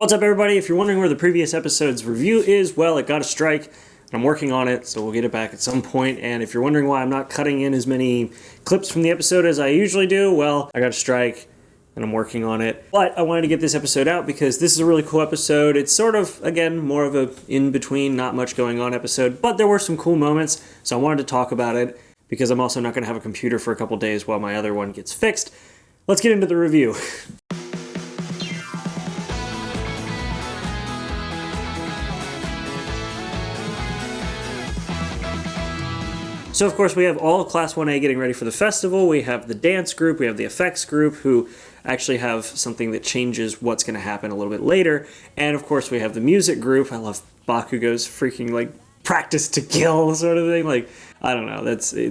What's up, everybody? If you're wondering where the previous episode's review is, well, it got a strike, and I'm working on it, so we'll get it back at some point. And if you're wondering why I'm not cutting in as many clips from the episode as I usually do, well, I got a strike, and I'm working on it. But I wanted to get this episode out because this is a really cool episode. It's sort of, again, more of a in-between, not much going on episode, but there were some cool moments, so I wanted to talk about it because I'm also not going to have a computer for a couple days while my other one gets fixed. Let's get into the review. So, of course, we have all Class 1A getting ready for the festival. We have the dance group, we have the effects group, who actually have something that changes what's going to happen a little bit later. And, of course, we have the music group. I love Bakugo's freaking, practice to kill sort of thing. I don't know,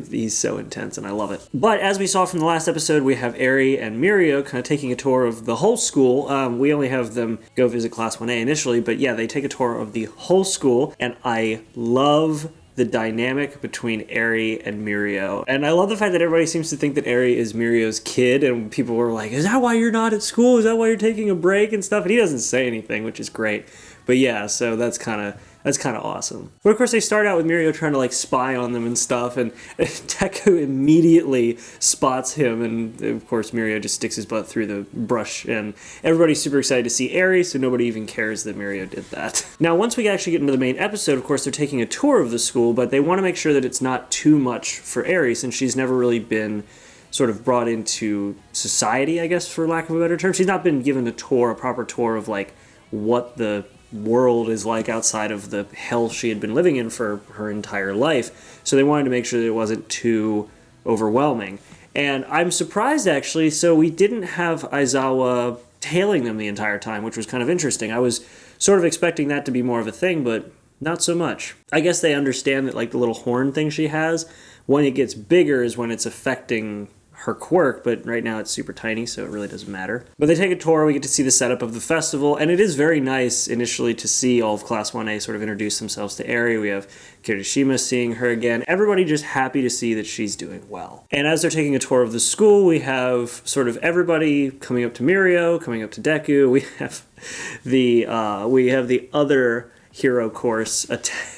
he's so intense, and I love it. But as we saw from the last episode, we have Eri and Mirio kind of taking a tour of the whole school. We only have them go visit Class 1A initially, but yeah, they take a tour of the whole school, and I love the dynamic between Eri and Mirio. And I love the fact that everybody seems to think that Eri is Mirio's kid, and people were like, is that why you're not at school? Is that why you're taking a break and stuff? And he doesn't say anything, which is great. But yeah, so that's kind of awesome. But of course they start out with Mirio trying to spy on them and stuff, and Deku immediately spots him, and of course Mirio just sticks his butt through the brush, and everybody's super excited to see Eri, so nobody even cares that Mirio did that. Now once we actually get into the main episode, of course they're taking a tour of the school, but they want to make sure that it's not too much for Eri, since she's never really been sort of brought into society, I guess, for lack of a better term. She's not been given a proper tour of what the world is like outside of the hell she had been living in for her entire life. So they wanted to make sure that it wasn't too overwhelming. And I'm surprised, actually, so we didn't have Aizawa tailing them the entire time, which was kind of interesting. I was sort of expecting that to be more of a thing, but not so much. I guess they understand that the little horn thing she has, when it gets bigger is when it's affecting her quirk, but right now it's super tiny, so it really doesn't matter. But they take a tour, we get to see the setup of the festival, and it is very nice initially to see all of Class 1A sort of introduce themselves to Eri. We have Kirishima seeing her again. Everybody just happy to see that she's doing well. And as they're taking a tour of the school, we have sort of everybody coming up to Mirio, coming up to Deku. We have the other hero course,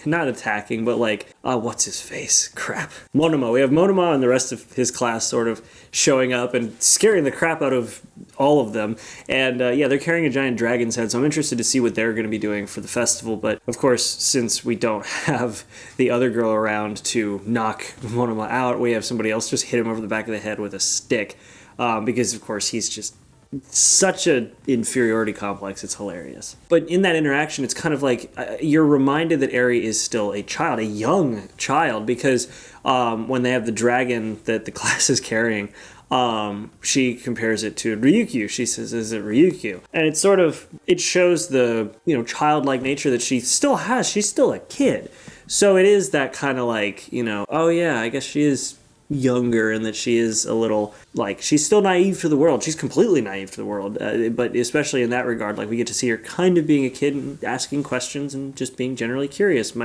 not attacking, but what's his face? Crap. Monoma. We have Monoma and the rest of his class sort of showing up and scaring the crap out of all of them. And yeah, they're carrying a giant dragon's head, so I'm interested to see what they're going to be doing for the festival. But of course, since we don't have the other girl around to knock Monoma out, we have somebody else just hit him over the back of the head with a stick. Because of course he's just such an inferiority complex, it's hilarious. But in that interaction, it's kind of you're reminded that Eri is still a child, a young child, because when they have the dragon that the class is carrying, she compares it to Ryukyu. She says, is it Ryukyu? And it shows the, childlike nature that she still has. She's still a kid. So it is that kind of oh yeah, I guess she is younger, and that she is a little she's still naive to the world. She's completely naive to the world, but especially in that regard, we get to see her kind of being a kid and asking questions and just being generally curious.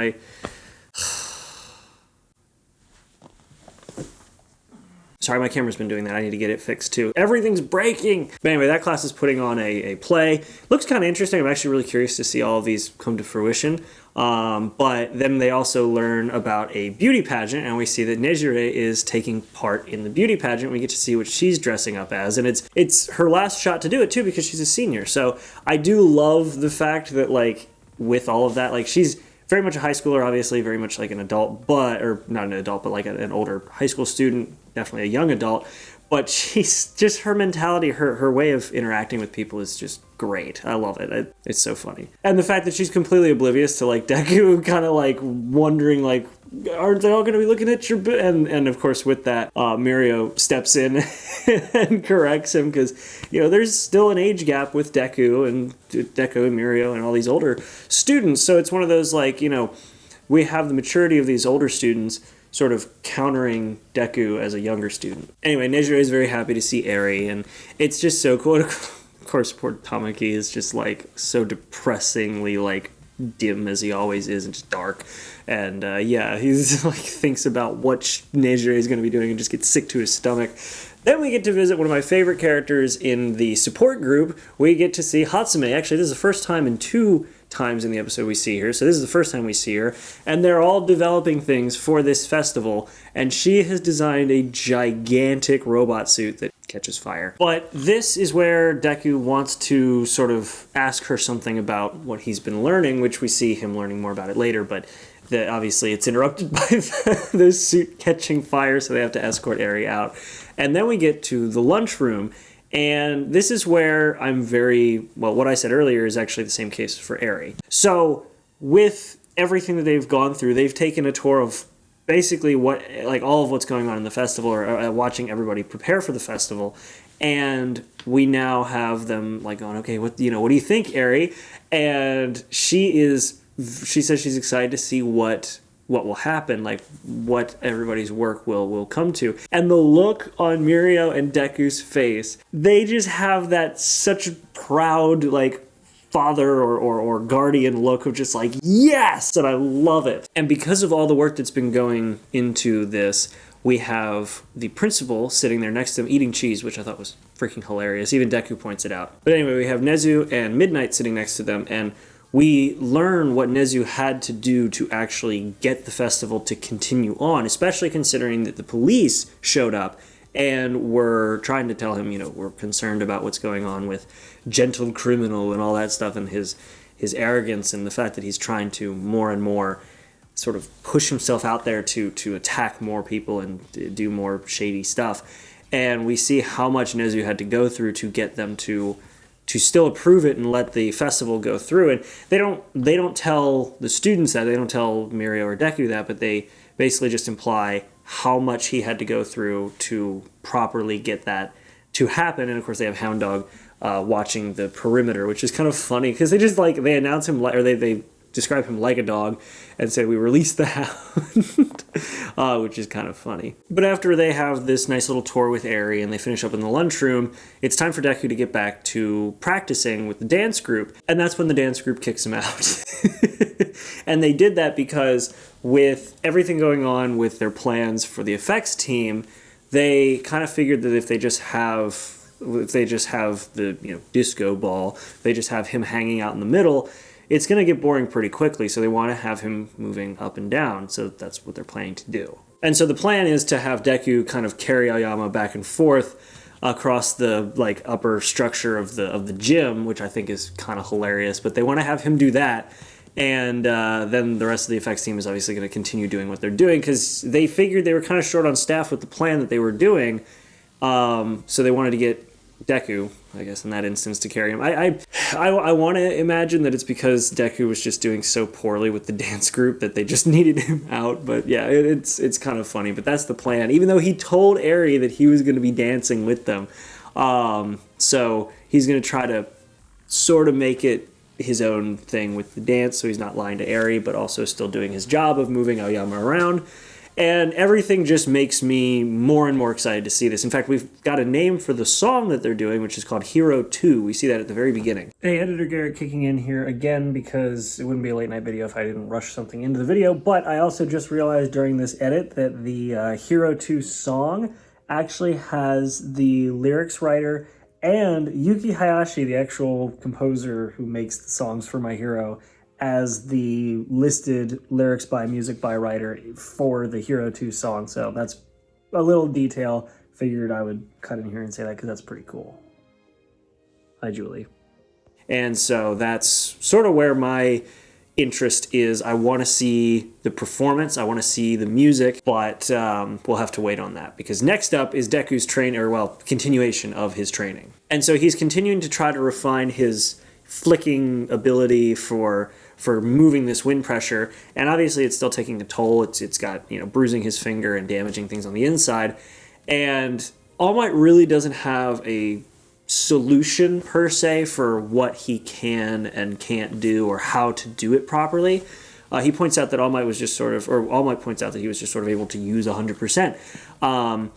Sorry, my camera's been doing that. I need to get it fixed too. Everything's breaking! But anyway, that class is putting on a play. Looks kind of interesting. I'm actually really curious to see all of these come to fruition. But then they also learn about a beauty pageant, and we see that Nejire is taking part in the beauty pageant. We get to see what she's dressing up as, and it's her last shot to do it too, because she's a senior. So I do love the fact that with all of that, she's very much a high schooler, obviously, very much an adult, or not an adult, but an older high school student, definitely a young adult. But she's just, her mentality, her way of interacting with people is just great. I love it. It's so funny. And the fact that she's completely oblivious to Deku kind of wondering aren't they all going to be looking at your and of course with that Mirio steps in and corrects him, because there's still an age gap with Deku and Mirio and all these older students. So it's one of those we have the maturity of these older students sort of countering Deku as a younger student. Anyway, Nejire is very happy to see Eri, and it's just so cool. Of course, poor Tamaki is just so depressingly dim as he always is, and just dark. And yeah, he's thinks about what Nejire is going to be doing and just gets sick to his stomach. Then we get to visit one of my favorite characters in the support group. We get to see Hatsume. Actually, this is the first time in 2 times in the episode we see her. So this is the first time we see her. And they're all developing things for this festival. And she has designed a gigantic robot suit that catches fire. But this is where Deku wants to sort of ask her something about what he's been learning, which we see him learning more about it later. But obviously it's interrupted by the suit catching fire, so they have to escort Eri out. And then we get to the lunchroom. And this is where what I said earlier is actually the same case for Eri. So with everything that they've gone through, they've taken a tour of basically all of what's going on in the festival, or watching everybody prepare for the festival. And we now have them going, okay, what do you think, Eri? And she says she's excited to see what will happen, what everybody's work will come to. And the look on Mirio and Deku's face, they just have that such proud, father or guardian look of just yes, and I love it. And because of all the work that's been going into this, we have the principal sitting there next to him eating cheese, which I thought was freaking hilarious. Even Deku points it out. But anyway, we have Nezu and Midnight sitting next to them, and we learn what Nezu had to do to actually get the festival to continue on, especially considering that the police showed up and were trying to tell him, we're concerned about what's going on with Gentle Criminal and all that stuff, and his arrogance and the fact that he's trying to more and more sort of push himself out there to attack more people and do more shady stuff. And we see how much Nezu had to go through to get them to still approve it and let the festival go through. And they don't tell the students that, they don't tell Mirio or Deku that, but they basically just imply how much he had to go through to properly get that to happen. And of course they have Hound Dog watching the perimeter, which is kind of funny because they just they announce him, or they describe him like a dog and say, we released the hound, which is kind of funny. But after they have this nice little tour with Eri and they finish up in the lunchroom, it's time for Deku to get back to practicing with the dance group. And that's when the dance group kicks him out. And they did that because with everything going on with their plans for the effects team, they kind of figured that if they just have the disco ball, they just have him hanging out in the middle, it's going to get boring pretty quickly, so they want to have him moving up and down, so that's what they're planning to do. And so the plan is to have Deku kind of carry Aoyama back and forth across the upper structure of the gym, which I think is kind of hilarious, but they want to have him do that, and then the rest of the effects team is obviously going to continue doing what they're doing, because they figured they were kind of short on staff with the plan that they were doing, so they wanted to get Deku, I guess, in that instance, to carry him. I want to imagine that it's because Deku was just doing so poorly with the dance group that they just needed him out. But yeah, it's kind of funny. But that's the plan, even though he told Eri that he was going to be dancing with them. So he's going to try to sort of make it his own thing with the dance, so he's not lying to Eri, but also still doing his job of moving Aoyama around. And everything just makes me more and more excited to see this. In fact, we've got a name for the song that they're doing, which is called Hero 2. We see that at the very beginning. Hey, Editor Garrett kicking in here again because it wouldn't be a late night video if I didn't rush something into the video. But I also just realized during this edit that the Hero 2 song actually has the lyrics writer and Yuki Hayashi, the actual composer who makes the songs for My Hero, as the listed lyrics by music by writer for the Hero 2 song. So that's a little detail. Figured I would cut in here and say that because that's pretty cool. Hi, Julie. And so that's sort of where my interest is. I want to see the performance. I want to see the music, but we'll have to wait on that because next up is Deku's continuation of his training. And so he's continuing to try to refine his flicking ability for moving this wind pressure, and obviously it's still taking a toll. It's got bruising his finger and damaging things on the inside, and All Might really doesn't have a solution per se for what he can and can't do or how to do it properly. He points out that All Might points out that he was just sort of able to use 100%.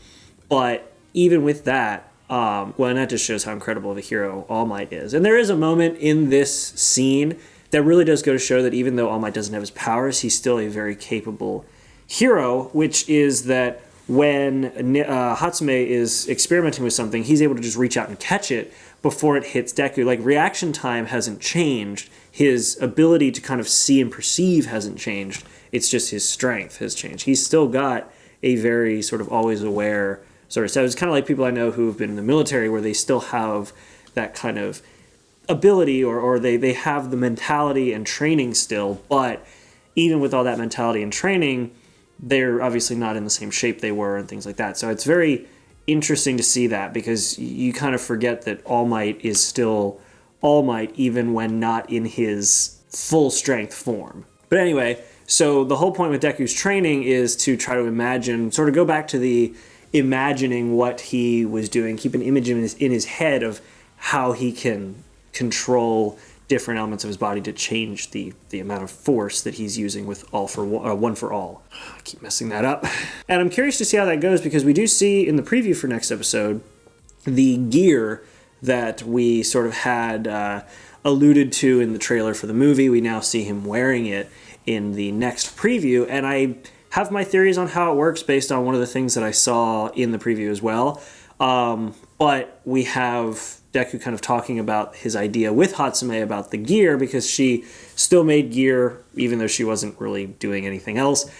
But even with that, and that just shows how incredible of a hero All Might is. And there is a moment in this scene that really does go to show that even though All Might doesn't have his powers, he's still a very capable hero, which is that when Hatsume is experimenting with something, he's able to just reach out and catch it before it hits Deku. Like, reaction time hasn't changed. His ability to kind of see and perceive hasn't changed. It's just his strength has changed. He's still got a very sort of always aware sort of. So it's kind of like people I know who have been in the military, where they still have that kind of ability, or they have the mentality and training still, but even with all that mentality and training, they're obviously not in the same shape they were and things like that. So it's very interesting to see that, because you kind of forget that All Might is still All Might even when not in his full strength form. But anyway, so the whole point with Deku's training is to try to imagine, sort of go back to the imagining what he was doing, keep an image in his head of how he can control different elements of his body to change the amount of force that he's using with one for all. I keep messing that up. And I'm curious to see how that goes, because we do see in the preview for next episode the gear that we sort of had alluded to in the trailer for the movie. We now see him wearing it in the next preview, and I have my theories on how it works based on one of the things that I saw in the preview as well. But we have Deku kind of talking about his idea with Hatsume about the gear, because she still made gear even though she wasn't really doing anything else.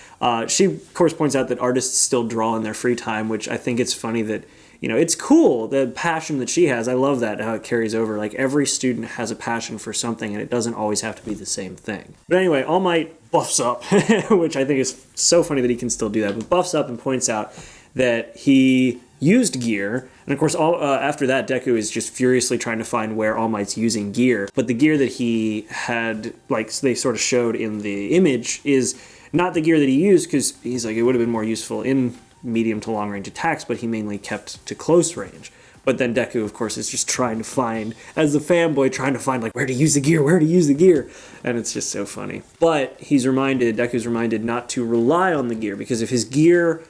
She, of course, points out that artists still draw in their free time, which I think it's funny that, it's cool, the passion that she has. I love that, how it carries over. Like, every student has a passion for something, and it doesn't always have to be the same thing. But anyway, All Might buffs up, which I think is so funny that he can still do that, but buffs up and points out that he used gear, and of course after that Deku is just furiously trying to find where All Might's using gear, but the gear that he had, like they sort of showed in the image, is not the gear that he used, because he's like, it would have been more useful in medium to long range attacks, but he mainly kept to close range. But then Deku, of course, is just trying to find, as the fanboy, trying to find, like, where to use the gear, and it's just so funny. But Deku's reminded not to rely on the gear, because if his gear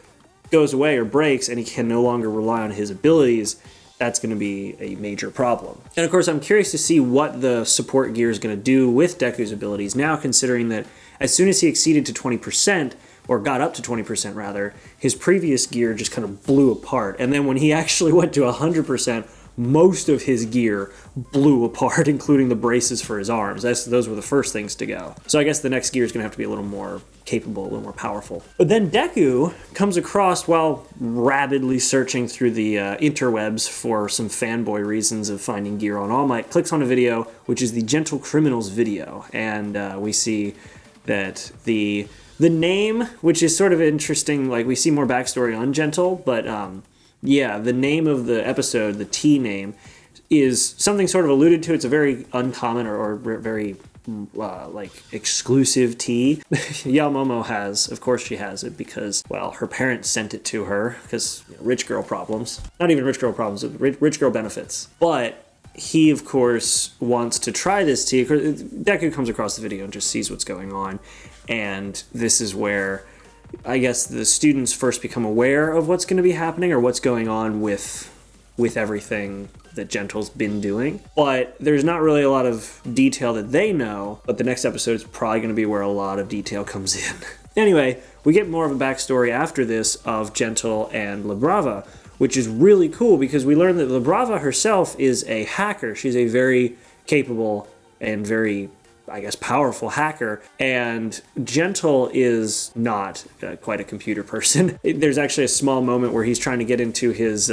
goes away or breaks and he can no longer rely on his abilities, that's going to be a major problem. And of course, I'm curious to see what the support gear is going to do with Deku's abilities now, considering that as soon as he exceeded to 20%, or got up to 20% rather, his previous gear just kind of blew apart. And then when he actually went to 100%, most of his gear blew apart, including the braces for his arms. Those were the first things to go. So I guess the next gear is going to have to be a little more capable, a little more powerful. But then Deku comes across, while rabidly searching through the interwebs for some fanboy reasons of finding gear on All Might, clicks on a video, which is the Gentle Criminals video. And we see that the name, which is sort of interesting, like we see more backstory on Gentle, but the name of the episode, the T name, is something sort of alluded to. It's a very uncommon or very exclusive tea. Yaomomo has, of course she has it, because, well, her parents sent it to her, because rich girl problems. Not even rich girl problems, rich girl benefits. But he, of course, wants to try this tea. Deku comes across the video and just sees what's going on, and this is where I guess the students first become aware of what's going to be happening, or what's going on with everything that Gentle's been doing. But there's not really a lot of detail that they know, but the next episode is probably going to be where a lot of detail comes in. Anyway, we get more of a backstory after this of Gentle and La Brava, which is really cool, because we learn that La Brava herself is a hacker. She's a very capable and very, I guess, powerful hacker, and Gentle is not quite a computer person. There's actually a small moment where he's trying to get into his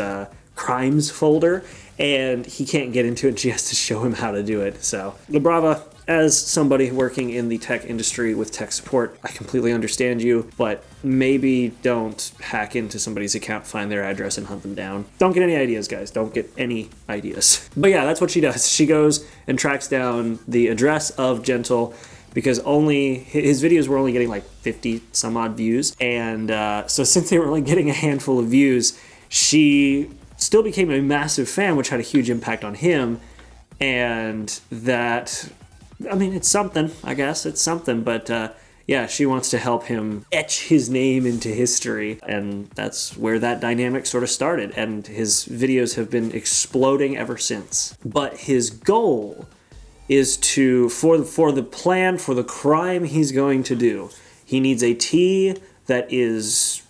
crimes folder, and he can't get into it, and she has to show him how to do it. So La Brava, as somebody working in the tech industry with tech support, I completely understand you, but maybe don't hack into somebody's account, find their address, and hunt them down. Don't get any ideas, guys. Don't get any ideas. But yeah, that's what she does. She goes and tracks down the address of Gentle, because his videos were only getting like 50 some odd views. And so since they were only getting a handful of views, she still became a massive fan, which had a huge impact on him. And that, I mean, it's something, I guess. It's something, but she wants to help him etch his name into history, and that's where that dynamic sort of started, and his videos have been exploding ever since. But his goal is for the crime he's going to do, he needs a tea that is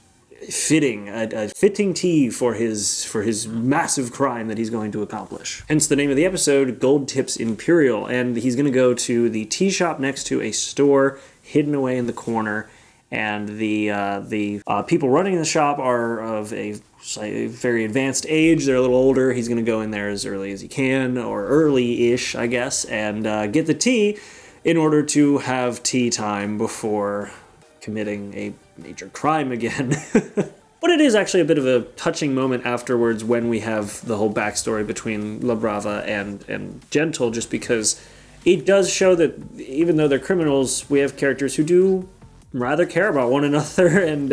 fitting, a fitting tea for his massive crime that he's going to accomplish. Hence the name of the episode, Gold Tips Imperial, and he's going to go to the tea shop next to a store hidden away in the corner, and the people running the shop are of a very advanced age. They're a little older. He's going to go in there as early as he can, or early-ish, I guess, and get the tea in order to have tea time before committing a major crime again. But it is actually a bit of a touching moment afterwards when we have the whole backstory between La Brava and Gentle, just because it does show that even though they're criminals, we have characters who do rather care about one another, and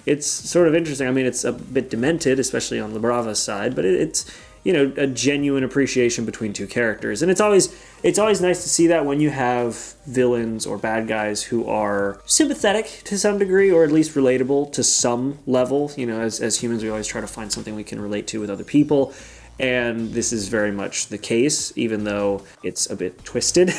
it's sort of interesting. I mean, it's a bit demented, especially on La Brava's side, but it's, you know, a genuine appreciation between two characters. And it's always nice to see that when you have villains or bad guys who are sympathetic to some degree, or at least relatable to some level. You know, as humans, we always try to find something we can relate to with other people. And this is very much the case, even though it's a bit twisted.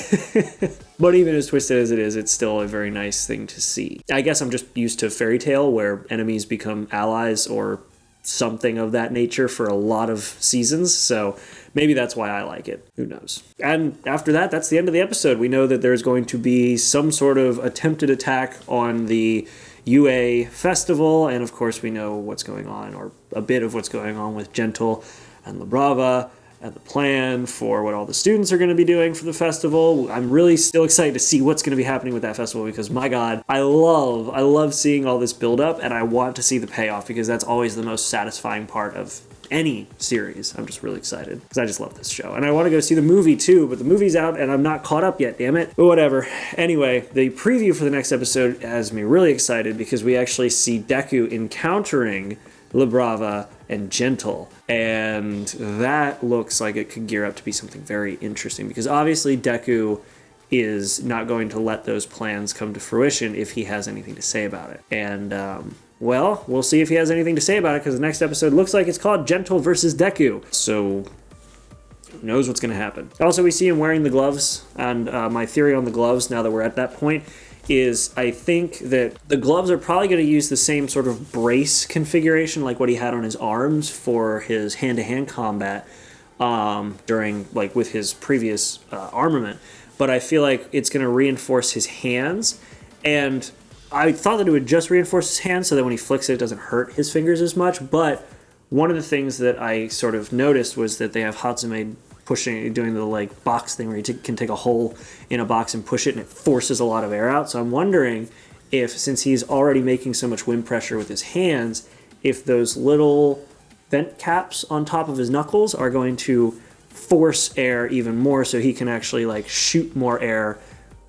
But even as twisted as it is, it's still a very nice thing to see. I guess I'm just used to fairy tale where enemies become allies or something of that nature for a lot of seasons, so maybe that's why I like it. Who knows? And after that, that's the end of the episode. We know that there's going to be some sort of attempted attack on the UA festival, and of course we know what's going on, or a bit of what's going on with Gentle and La Brava, and the plan for what all the students are going to be doing for the festival. I'm really still excited to see what's going to be happening with that festival, because my God, I love seeing all this build up, and I want to see the payoff, because that's always the most satisfying part of any series. I'm just really excited because I just love this show, and I want to go see the movie too, but the movie's out and I'm not caught up yet, damn it. But whatever. Anyway, the preview for the next episode has me really excited, because we actually see Deku encountering La Brava and Gentle, and that looks like it could gear up to be something very interesting, because obviously Deku is not going to let those plans come to fruition if he has anything to say about it. And well, we'll see if he has anything to say about it, because the next episode looks like it's called Gentle versus Deku, so who knows what's going to happen. Also, we see him wearing the gloves, and my theory on the gloves, now that we're at that point, is I think that the gloves are probably going to use the same sort of brace configuration like what he had on his arms for his hand-to-hand combat during, like, with his previous armament. But I feel like it's going to reinforce his hands, and I thought that it would just reinforce his hands so that when he flicks it, it doesn't hurt his fingers as much. But one of the things that I sort of noticed was that they have Hatsume doing the like box thing where you can take a hole in a box and push it, and it forces a lot of air out. So I'm wondering if, since he's already making so much wind pressure with his hands, if those little vent caps on top of his knuckles are going to force air even more, so he can actually like shoot more air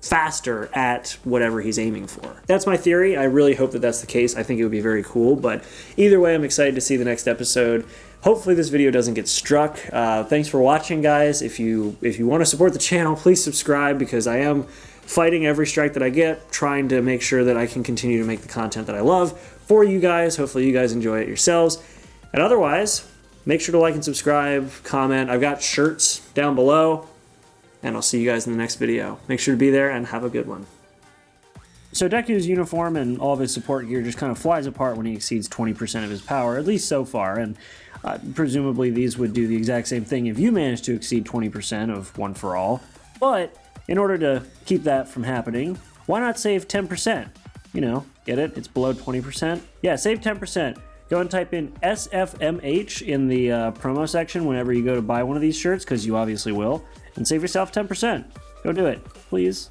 faster at whatever he's aiming for. That's my theory. I really hope that that's the case. I think it would be very cool, but either way, I'm excited to see the next episode. Hopefully this video doesn't get struck. Thanks for watching, guys. If you want to support the channel, please subscribe, because I am fighting every strike that I get, trying to make sure that I can continue to make the content that I love for you guys. Hopefully you guys enjoy it yourselves. And otherwise, make sure to like and subscribe, comment. I've got shirts down below, and I'll see you guys in the next video. Make sure to be there and have a good one. So Deku's uniform and all of his support gear just kind of flies apart when he exceeds 20% of his power, at least so far, and presumably these would do the exact same thing if you managed to exceed 20% of One for All. But in order to keep that from happening, why not save 10%? You know, get it? It's below 20%. Yeah, save 10%. Go and type in SFMH in the promo section whenever you go to buy one of these shirts, because you obviously will, and save yourself 10%. Go do it, please.